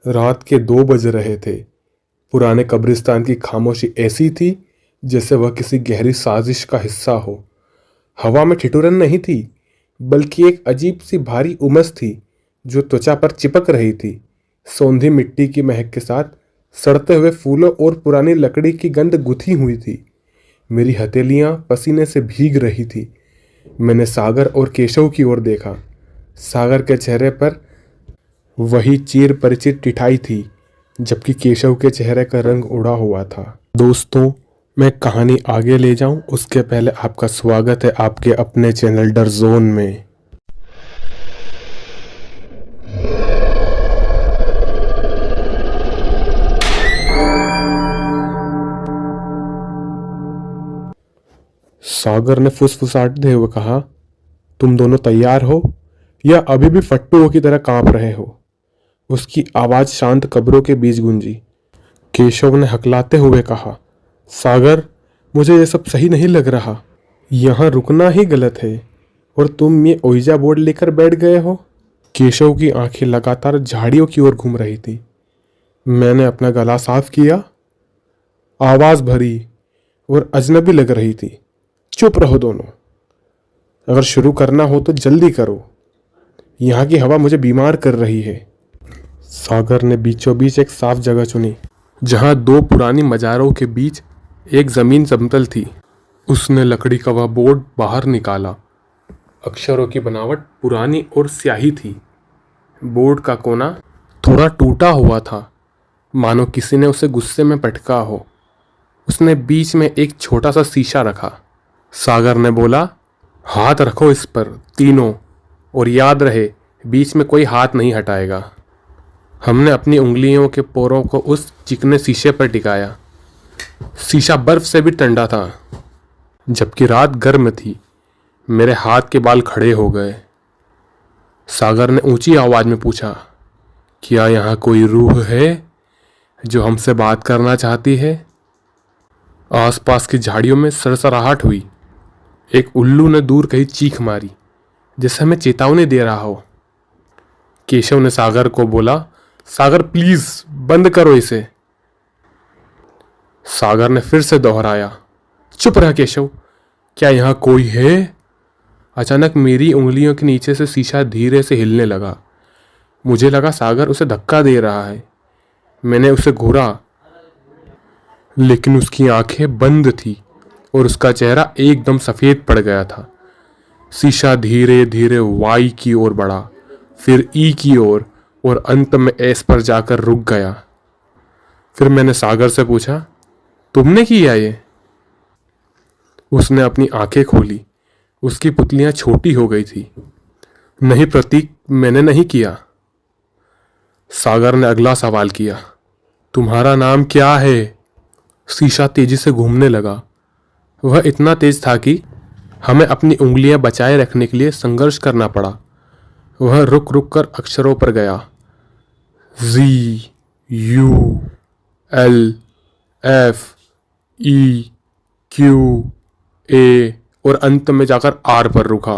रात के 2 बज रहे थे। पुराने कब्रिस्तान की खामोशी ऐसी थी जैसे वह किसी गहरी साजिश का हिस्सा हो। हवा में ठिठुरन नहीं थी, बल्कि एक अजीब सी भारी उमस थी जो त्वचा पर चिपक रही थी। सौंधी मिट्टी की महक के साथ सड़ते हुए फूलों और पुरानी लकड़ी की गंध गुथी हुई थी। मेरी हथेलियां पसीने से भीग रही थी। मैंने सागर और केशव की ओर देखा। सागर के चेहरे पर वही चिर परिचित ठिठाई थी, जबकि केशव के चेहरे का रंग उड़ा हुआ था। दोस्तों, मैं कहानी आगे ले जाऊं उसके पहले आपका स्वागत है आपके अपने चैनल डर जोन में। सागर ने फुसफुसाते हुए कहा, तुम दोनों तैयार हो या अभी भी फट्टुओं की तरह कांप रहे हो? उसकी आवाज शांत कब्रों के बीच गूंजी। केशव ने हकलाते हुए कहा, सागर, मुझे यह सब सही नहीं लग रहा। यहाँ रुकना ही गलत है और तुम ये ओइजा बोर्ड लेकर बैठ गए हो। केशव की आंखें लगातार झाड़ियों की ओर घूम रही थी। मैंने अपना गला साफ किया। आवाज भरी और अजनबी लग रही थी। चुप रहो दोनों। अगर शुरू करना हो तो जल्दी करो। यहाँ की हवा मुझे बीमार कर रही है। सागर ने बीचों बीच एक साफ जगह चुनी, जहाँ 2 पुरानी मजारों के बीच एक जमीन समतल थी। उसने लकड़ी का वह बोर्ड बाहर निकाला। अक्षरों की बनावट पुरानी और स्याही थी। बोर्ड का कोना थोड़ा टूटा हुआ था, मानो किसी ने उसे गुस्से में पटका हो। उसने बीच में एक छोटा सा शीशा रखा। सागर ने बोला, हाथ रखो इस पर तीनों, और याद रहे बीच में कोई हाथ नहीं हटाएगा। हमने अपनी उंगलियों के पोरों को उस चिकने शीशे पर टिकाया। शीशा बर्फ से भी ठंडा था, जबकि रात गर्म थी। मेरे हाथ के बाल खड़े हो गए। सागर ने ऊंची आवाज में पूछा, क्या यहाँ कोई रूह है जो हमसे बात करना चाहती है? आसपास की झाड़ियों में सरसराहट हुई। एक उल्लू ने दूर कहीं चीख मारी, जैसे हमें चेतावनी दे रहा हो। केशव ने सागर को बोला, सागर प्लीज बंद करो इसे। सागर ने फिर से दोहराया, चुप रह केशव, क्या यहाँ कोई है? अचानक मेरी उंगलियों के नीचे से शीशा धीरे से हिलने लगा। मुझे लगा सागर उसे धक्का दे रहा है। मैंने उसे घूरा, लेकिन उसकी आंखें बंद थी और उसका चेहरा एकदम सफेद पड़ गया था। शीशा धीरे धीरे वाई की ओर बढ़ा, फिर ई की ओर, और अंत में एस पर जाकर रुक गया। फिर मैंने सागर से पूछा, तुमने किया ये? उसने अपनी आंखें खोली। उसकी पुतलियां छोटी हो गई थी। नहीं प्रतीक, मैंने नहीं किया। सागर ने अगला सवाल किया, तुम्हारा नाम क्या है? शीशा तेजी से घूमने लगा। वह इतना तेज था कि हमें अपनी उंगलियां बचाए रखने के लिए संघर्ष करना पड़ा। वह रुक रुक कर अक्षरों पर गया। ZULFEQA और अंत में जाकर आर पर रुका।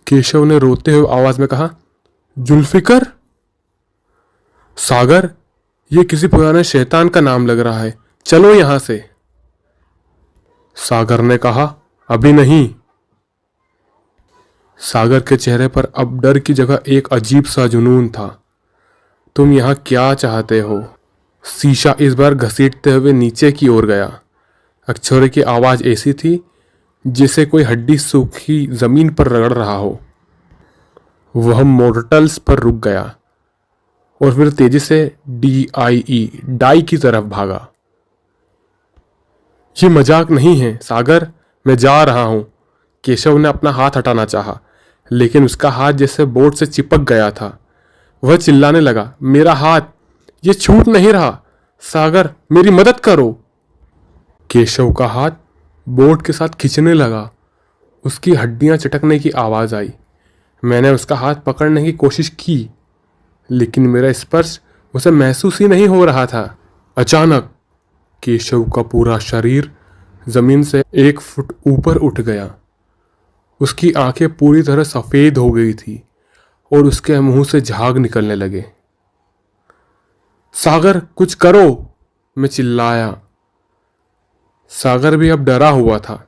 केशव ने रोते हुए आवाज में कहा, जुल्फिकर? सागर, ये किसी पुराने शैतान का नाम लग रहा है, चलो यहां से। सागर ने कहा, अभी नहीं। सागर के चेहरे पर अब डर की जगह एक अजीब सा जुनून था। तुम यहां क्या चाहते हो? शीशा इस बार घसीटते हुए नीचे की ओर गया। अक्षरों की आवाज ऐसी थी जैसे कोई हड्डी सूखी जमीन पर रगड़ रहा हो। वह मोर्टल्स पर रुक गया और फिर तेजी से डाई की तरफ भागा। ये मजाक नहीं है सागर, मैं जा रहा हूं। केशव ने अपना हाथ हटाना चाहा, लेकिन उसका हाथ जैसे बोर्ड से चिपक गया था। वह चिल्लाने लगा, मेरा हाथ, ये छूट नहीं रहा। सागर, मेरी मदद करो। केशव का हाथ बोर्ड के साथ खींचने लगा। उसकी हड्डियां चटकने की आवाज आई। मैंने उसका हाथ पकड़ने की कोशिश की, लेकिन मेरा स्पर्श उसे महसूस ही नहीं हो रहा था। अचानक केशव का पूरा शरीर जमीन से 1 फुट ऊपर उठ गया। उसकी आंखें पूरी तरह सफेद हो गई थी और उसके मुंह से झाग निकलने लगे। सागर कुछ करो, मैं चिल्लाया। सागर भी अब डरा हुआ था।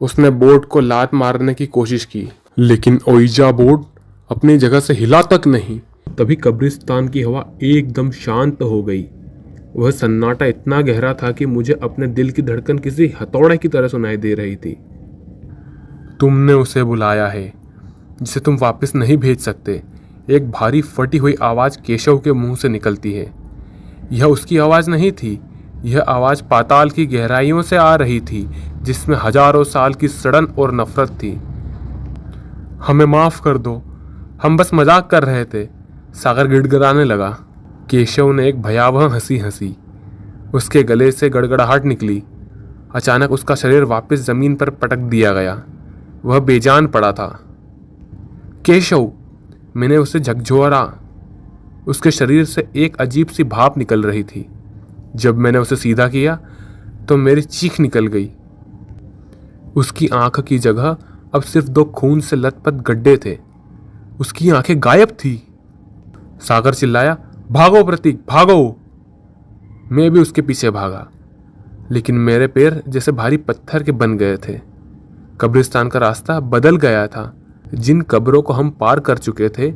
उसने बोर्ड को लात मारने की कोशिश की, लेकिन ओइजा बोर्ड अपनी जगह से हिला तक नहीं। तभी कब्रिस्तान की हवा एकदम शांत हो गई। वह सन्नाटा इतना गहरा था कि मुझे अपने दिल की धड़कन किसी हथौड़े की तरह सुनाई दे रही थी। तुमने उसे बुलाया है जिसे तुम वापस नहीं भेज सकते। एक भारी फटी हुई आवाज केशव के मुंह से निकलती है। यह उसकी आवाज नहीं थी, यह आवाज पाताल की गहराइयों से आ रही थी, जिसमें हजारों साल की सड़न और नफरत थी। हमें माफ कर दो, हम बस मजाक कर रहे थे, सागर गिड़गिड़ाने लगा। केशव ने एक भयावह हंसी हंसी। उसके गले से गड़गड़ाहट निकली। अचानक उसका शरीर वापस जमीन पर पटक दिया गया। वह बेजान पड़ा था। केशव, मैंने उसे झकझोरा। उसके शरीर से एक अजीब सी भाप निकल रही थी। जब मैंने उसे सीधा किया तो मेरी चीख निकल गई। उसकी आंख की जगह अब सिर्फ 2 खून से लथपथ गड्ढे थे। उसकी आंखें गायब थी। सागर चिल्लाया, भागो प्रतीक, भागो। मैं भी उसके पीछे भागा, लेकिन मेरे पैर जैसे भारी पत्थर के बन गए थे। कब्रिस्तान का रास्ता बदल गया था। जिन कब्रों को हम पार कर चुके थे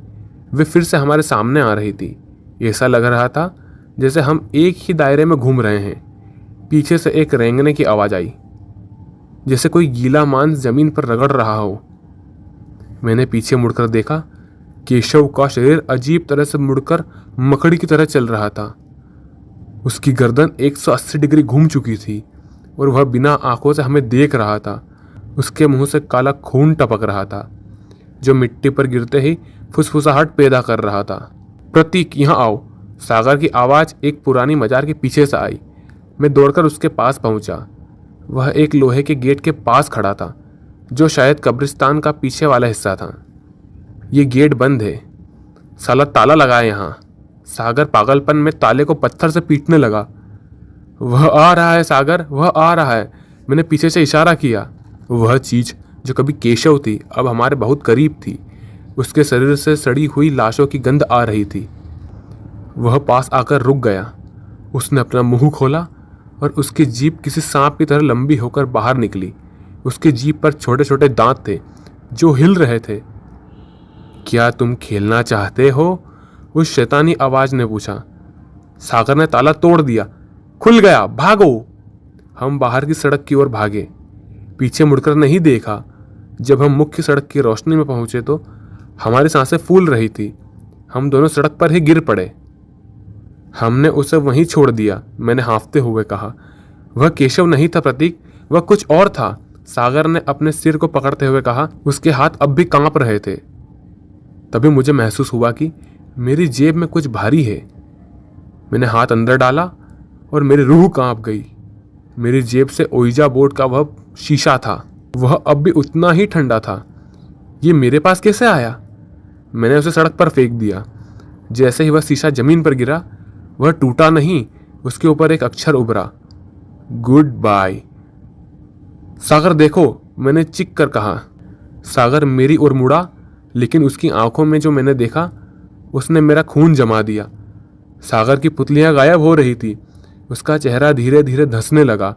वे फिर से हमारे सामने आ रही थी। ऐसा लग रहा था जैसे हम एक ही दायरे में घूम रहे हैं। पीछे से एक रेंगने की आवाज आई, जैसे कोई गीला मांस जमीन पर रगड़ रहा हो। मैंने पीछे मुड़कर देखा। केशव का शरीर अजीब तरह से मुड़कर मकड़ी की तरह चल रहा था। उसकी गर्दन 180 डिग्री घूम चुकी थी और वह बिना आंखों से हमें देख रहा था। उसके मुंह से काला खून टपक रहा था, जो मिट्टी पर गिरते ही फुसफुसाहट पैदा कर रहा था। प्रतीक, यहाँ आओ। सागर की आवाज एक पुरानी मजार के पीछे से आई। मैं दौड़कर उसके पास पहुंचा। वह एक लोहे के गेट के पास खड़ा था, जो शायद कब्रिस्तान का पीछे वाला हिस्सा था। ये गेट बंद है, साला ताला लगा है यहाँ। सागर पागलपन में ताले को पत्थर से पीटने लगा। वह आ रहा है सागर, वह आ रहा है। मैंने पीछे से इशारा किया। वह चीज जो कभी केशव थी अब हमारे बहुत करीब थी। उसके शरीर से सड़ी हुई लाशों की गंध आ रही थी। वह पास आकर रुक गया। उसने अपना मुंह खोला और उसकी जीभ किसी सांप की तरह लंबी होकर बाहर निकली। उसकी जीभ पर छोटे छोटे दांत थे जो हिल रहे थे। क्या तुम खेलना चाहते हो? उस शैतानी आवाज ने पूछा। सागर ने ताला तोड़ दिया। खुल गया, भागो। हम बाहर की सड़क की ओर भागे। पीछे मुड़कर नहीं देखा। जब हम मुख्य सड़क की रोशनी में पहुंचे तो हमारी सांसें फूल रही थी। हम दोनों सड़क पर ही गिर पड़े। हमने उसे वहीं छोड़ दिया, मैंने हाँफते हुए कहा। वह केशव नहीं था प्रतीक, वह कुछ और था। सागर ने अपने सिर को पकड़ते हुए कहा। उसके हाथ अब भी कांप रहे थे। तभी मुझे महसूस हुआ कि मेरी जेब में कुछ भारी है। मैंने हाथ अंदर डाला और मेरी रूह कांप गई। मेरी जेब से ओइजा बोर्ड का वह शीशा था। वह अब भी उतना ही ठंडा था। ये मेरे पास कैसे आया? मैंने उसे सड़क पर फेंक दिया। जैसे ही वह शीशा जमीन पर गिरा, वह टूटा नहीं, उसके ऊपर एक अक्षर उभरा, गुड बाय। सागर देखो, मैंने चीख कर कहा। सागर मेरी ओर मुड़ा, लेकिन उसकी आंखों में जो मैंने देखा उसने मेरा खून जमा दिया। सागर की पुतलियां गायब हो रही थी। उसका चेहरा धीरे धीरे धंसने लगा।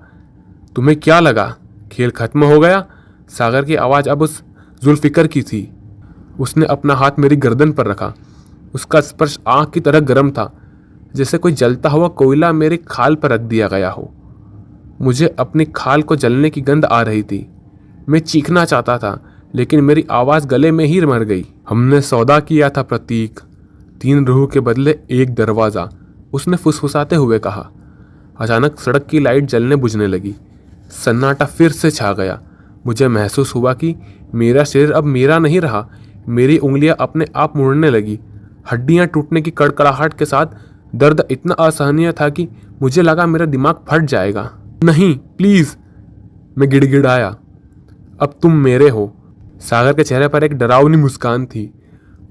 तुम्हें क्या लगा खेल खत्म हो गया? सागर की आवाज अब उस जुल्फिकर की थी। उसने अपना हाथ मेरी गर्दन पर रखा। उसका स्पर्श आंख की तरह गर्म था, जैसे कोई जलता हुआ कोयला मेरी खाल पर रख दिया गया हो। मुझे अपनी खाल को जलने की गंध आ रही थी। मैं चीखना चाहता था, लेकिन मेरी आवाज गले में ही मर गई। हमने सौदा किया था प्रतीक, 3 रूह के बदले 1 दरवाजा, उसने फुसफुसाते हुए कहा। अचानक सड़क की लाइट जलने बुझने लगी। सन्नाटा फिर से छा गया। मुझे महसूस हुआ कि मेरा शरीर अब मेरा नहीं रहा। मेरी उंगलियां अपने आप मुड़ने लगी। हड्डियां टूटने की कड़कड़ाहट के साथ दर्द इतना असहनीय था कि मुझे लगा मेरा दिमाग फट जाएगा। नहीं, प्लीज, मैं गिड़गिड़ाया। अब तुम मेरे हो। सागर के चेहरे पर एक डरावनी मुस्कान थी।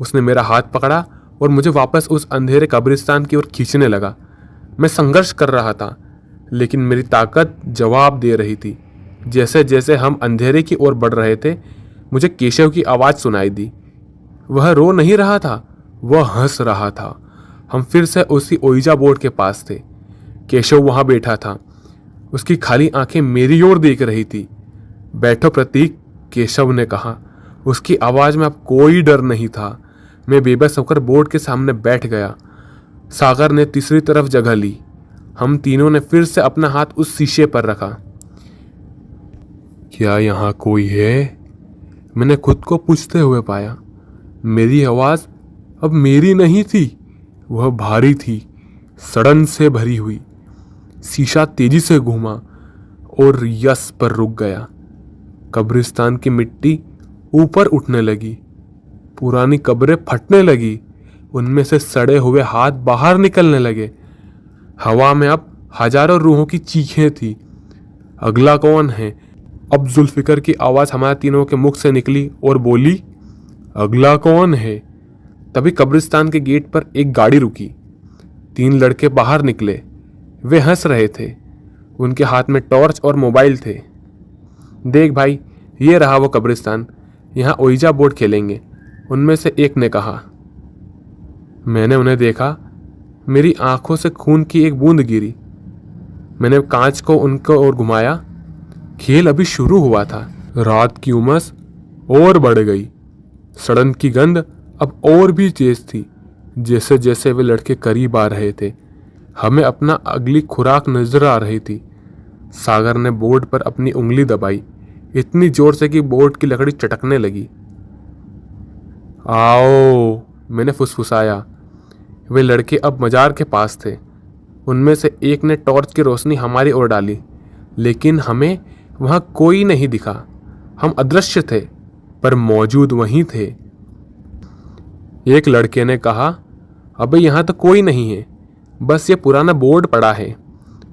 उसने मेरा हाथ पकड़ा और मुझे वापस उस अंधेरे कब्रिस्तान की ओर खींचने लगा। मैं संघर्ष कर रहा था, लेकिन मेरी ताकत जवाब दे रही थी। जैसे जैसे हम अंधेरे की ओर बढ़ रहे थे, मुझे केशव की आवाज़ सुनाई दी। वह रो नहीं रहा था, वह हंस रहा था। हम फिर से उसी ओइजा बोर्ड के पास थे। केशव वहां बैठा था। उसकी खाली आंखें मेरी ओर देख रही थी। बैठो प्रतीक, केशव ने कहा। उसकी आवाज में अब कोई डर नहीं था। मैं बेबस होकर बोर्ड के सामने बैठ गया। सागर ने तीसरी तरफ जगह ली। हम तीनों ने फिर से अपना हाथ उस शीशे पर रखा। क्या यहाँ कोई है? मैंने खुद को पूछते हुए पाया। मेरी आवाज अब मेरी नहीं थी, वह भारी थी, सड़न से भरी हुई। शीशा तेजी से घूमा और यस पर रुक गया। कब्रिस्तान की मिट्टी ऊपर उठने लगी। पुरानी कब्रें फटने लगी। उनमें से सड़े हुए हाथ बाहर निकलने लगे। हवा में अब हजारों रूहों की चीखें थी। अगला कौन है? अब जुल्फिकर की आवाज हमारे तीनों के मुख से निकली और बोली, अगला कौन है? तभी कब्रिस्तान के गेट पर एक गाड़ी रुकी। 3 लड़के बाहर निकले। वे हंस रहे थे। उनके हाथ में टॉर्च और मोबाइल थे। देख भाई, ये रहा वो कब्रिस्तान, यहाँ ओइजा बोर्ड खेलेंगे, उनमें से एक ने कहा। मैंने उन्हें देखा। मेरी आंखों से खून की एक बूंद गिरी। मैंने कांच को उनकी ओर घुमाया। खेल अभी शुरू हुआ था। रात की उमस और बढ़ गई। सड़न की गंध अब और भी तेज थी। जैसे जैसे वे लड़के करीब आ रहे थे, हमें अपना अगली खुराक नजर आ रही थी। सागर ने बोर्ड पर अपनी उंगली दबाई, इतनी जोर से कि बोर्ड की लकड़ी चटकने लगी। आओ, मैंने फुसफुसाया। वे लड़के अब मजार के पास थे। उनमें से एक ने टॉर्च की रोशनी हमारी ओर डाली, लेकिन हमें वहां कोई नहीं दिखा। हम अदृश्य थे, पर मौजूद वहीं थे। एक लड़के ने कहा, अबे यहाँ तो कोई नहीं है, बस ये पुराना बोर्ड पड़ा है।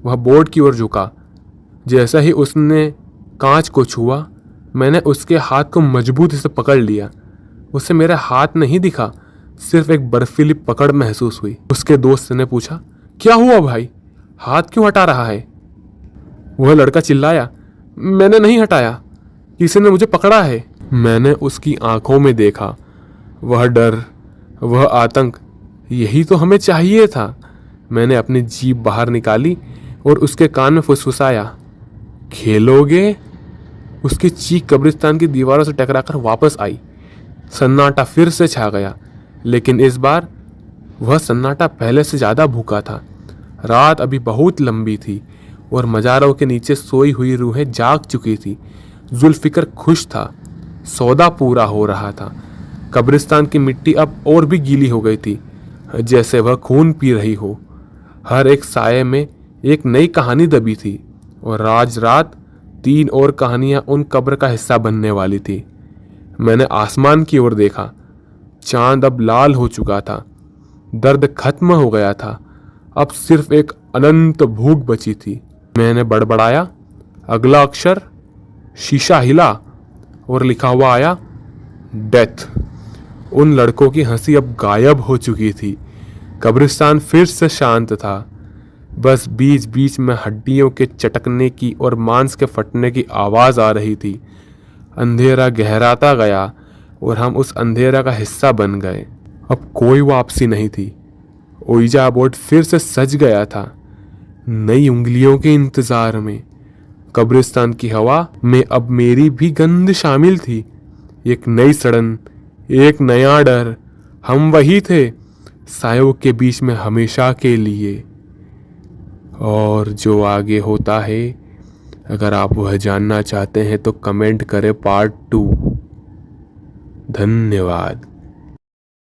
वह बोर्ड की ओर झुका। जैसा ही उसने कांच को छुआ, मैंने उसके हाथ को मजबूती से पकड़ लिया। उसे मेरा हाथ नहीं दिखा, सिर्फ एक बर्फीली पकड़ महसूस हुई। उसके दोस्त ने पूछा, क्या हुआ भाई, हाथ क्यों हटा रहा है? वह लड़का चिल्लाया, मैंने नहीं हटाया, किसी ने मुझे पकड़ा है। मैंने उसकी आंखों में देखा, वह डर, वह आतंक। यही तो हमें चाहिए था। मैंने अपनी जीभ बाहर निकाली और उसके कान में फुसफुसाया, खेलोगे? उसकी चीख कब्रिस्तान की दीवारों से टकराकर वापस आई। सन्नाटा फिर से छा गया, लेकिन इस बार वह सन्नाटा पहले से ज्यादा भूखा था। रात अभी बहुत लंबी थी और मजारों के नीचे सोई हुई रूहें जाग चुकी थी। जुल्फिकर खुश था, सौदा पूरा हो रहा था। कब्रिस्तान की मिट्टी अब और भी गीली हो गई थी, जैसे वह खून पी रही हो। हर एक साये में एक नई कहानी दबी थी और आज रात 3 और कहानियां उन कब्र का हिस्सा बनने वाली थी। मैंने आसमान की ओर देखा। चांद अब लाल हो चुका था। दर्द खत्म हो गया था। अब सिर्फ एक अनंत भूख बची थी। मैंने बड़बड़ाया, अगला अक्षर। शीशा हिला और लिखा हुआ आया, डेथ। उन लड़कों की हंसी अब गायब हो चुकी थी। कब्रिस्तान फिर से शांत था। बस बीच बीच में हड्डियों के चटकने की और मांस के फटने की आवाज आ रही थी। अंधेरा गहराता गया और हम उस अंधेरा का हिस्सा बन गए। अब कोई वापसी नहीं थी। ओइजा बोर्ड फिर से सज गया था, नई उंगलियों के इंतजार में। कब्रिस्तान की हवा में अब मेरी भी गंध शामिल थी। एक नई सड़न, एक नया डर। हम वही थे, सायों के बीच में हमेशा के लिए। और जो आगे होता है, अगर आप वह जानना चाहते हैं तो कमेंट करें पार्ट 2। धन्यवाद।